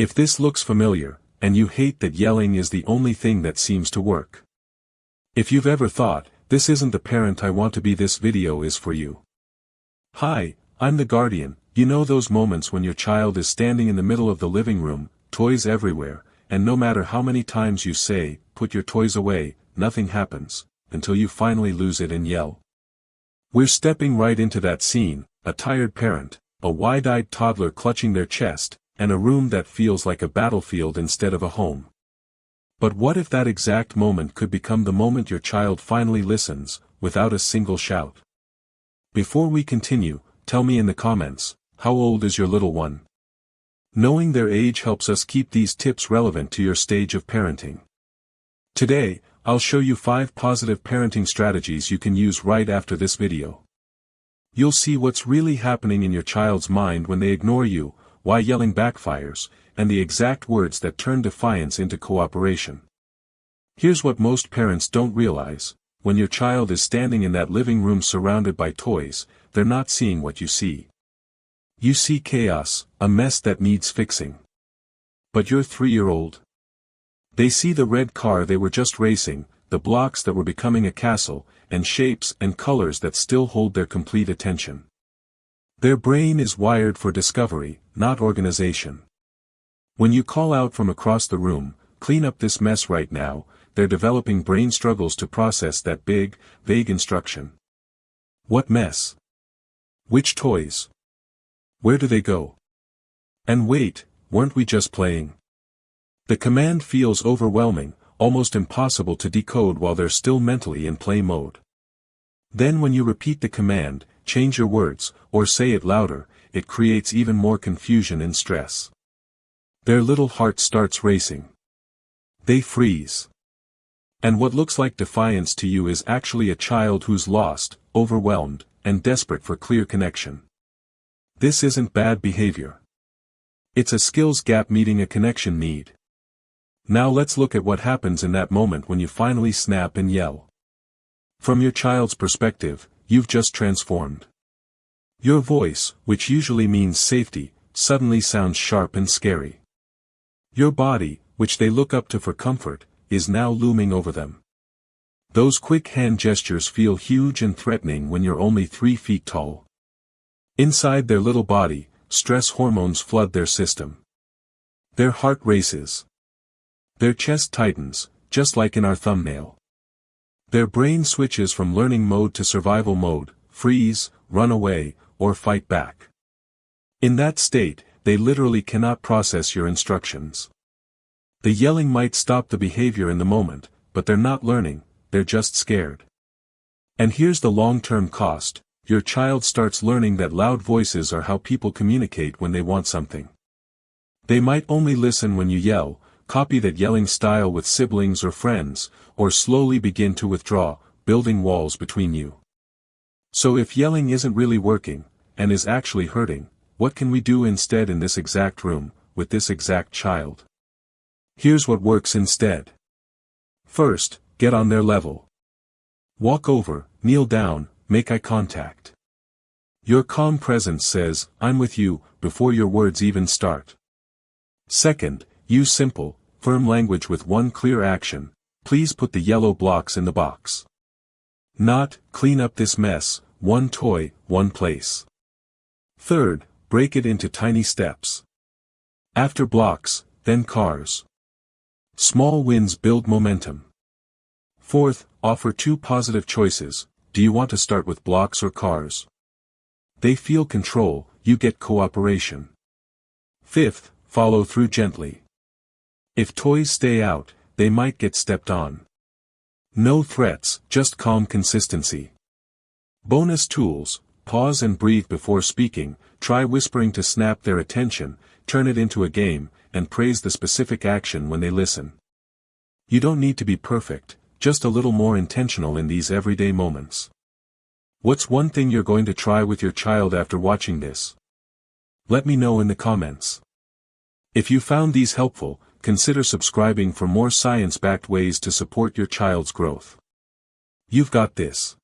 If this looks familiar, and you hate that yelling is the only thing that seems to work. If you've ever thought, this isn't the parent I want to be, this video is for you. Hi, I'm the guardian. You know those moments when your child is standing in the middle of the living room, toys everywhere, and no matter how many times you say, put your toys away, nothing happens, until you finally lose it and yell. We're stepping right into that scene, a tired parent, a wide-eyed toddler clutching their chest, and a room that feels like a battlefield instead of a home. But what if that exact moment could become the moment your child finally listens, without a single shout? Before we continue, tell me in the comments, how old is your little one? Knowing their age helps us keep these tips relevant to your stage of parenting. Today, I'll show you 5 positive parenting strategies you can use right after this video. You'll see what's really happening in your child's mind when they ignore you, why yelling backfires, and the exact words that turn defiance into cooperation. Here's what most parents don't realize: when your child is standing in that living room surrounded by toys, they're not seeing what you see. You see chaos, a mess that needs fixing. But your 3-year-old? They see the red car they were just racing, the blocks that were becoming a castle, and shapes and colors that still hold their complete attention. Their brain is wired for discovery, not organization. When you call out from across the room, clean up this mess right now, they're developing brain struggles to process that big, vague instruction. What mess? Which toys? Where do they go? And wait, weren't we just playing? The command feels overwhelming, almost impossible to decode while they're still mentally in play mode. Then when you repeat the command, change your words, or say it louder, it creates even more confusion and stress. Their little heart starts racing. They freeze. And what looks like defiance to you is actually a child who's lost, overwhelmed, and desperate for clear connection. This isn't bad behavior. It's a skills gap meeting a connection need. Now let's look at what happens in that moment when you finally snap and yell. From your child's perspective, you've just transformed. Your voice, which usually means safety, suddenly sounds sharp and scary. Your body, which they look up to for comfort, is now looming over them. Those quick hand gestures feel huge and threatening when you're only 3 feet tall. Inside their little body, stress hormones flood their system. Their heart races. Their chest tightens, just like in our thumbnail. Their brain switches from learning mode to survival mode, freeze, run away, or fight back. In that state, they literally cannot process your instructions. The yelling might stop the behavior in the moment, but they're not learning, they're just scared. And here's the long-term cost: your child starts learning that loud voices are how people communicate when they want something. They might only listen when you yell, copy that yelling style with siblings or friends, or slowly begin to withdraw, building walls between you. So if yelling isn't really working, and is actually hurting, what can we do instead in this exact room, with this exact child? Here's what works instead. First, get on their level. Walk over, kneel down, make eye contact. Your calm presence says, "I'm with you," before your words even start. Second, use simple, firm language with one clear action: please put the yellow blocks in the box. Not, clean up this mess, one toy, one place. Third, break it into tiny steps. After blocks, then cars. Small wins build momentum. Fourth, offer 2 positive choices: do you want to start with blocks or cars? They feel control, you get cooperation. Fifth, follow through gently. If toys stay out, they might get stepped on. No threats, just calm consistency. Bonus tools: pause and breathe before speaking, try whispering to snap their attention, turn it into a game, and praise the specific action when they listen. You don't need to be perfect, just a little more intentional in these everyday moments. What's one thing you're going to try with your child after watching this? Let me know in the comments. If you found these helpful, consider subscribing for more science-backed ways to support your child's growth. You've got this.